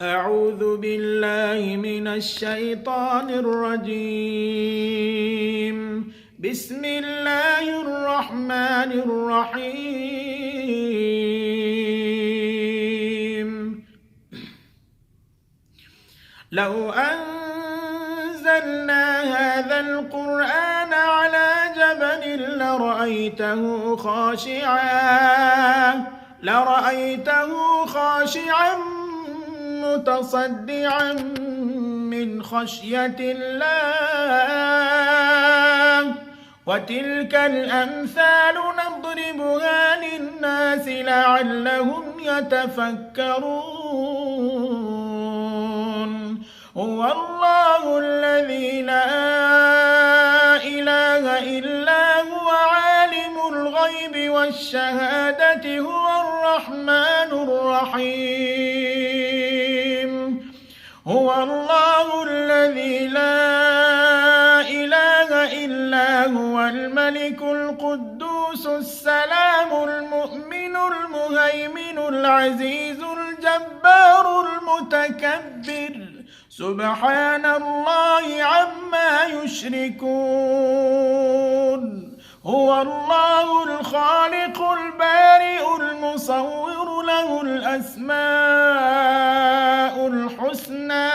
أعوذ بالله من الشيطان الرجيم. بسم الله الرحمن الرحيم. لو أنزلنا هذا القرآن على جبل لرأيته خاشعا متصدعا من خشية الله. وتلك الأمثال نضربها للناس لعلهم يتفكرون. هو الله الذي لا إله إلا هو عالم الغيب والشهادة هو الرحمن الرحيم. هو الله الذي لا إله إلا هو الملك القدوس السلام المؤمن المهيمن العزيز الجبار المتكبر. سبحان الله عما يشركون. هو الله الخالق البارئ المصور له الأسماء الحسنى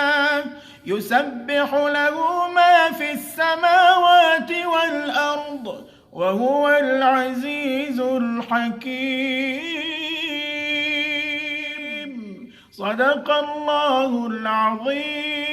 يسبح له ما في السماوات والأرض وهو العزيز الحكيم. صدق الله العظيم.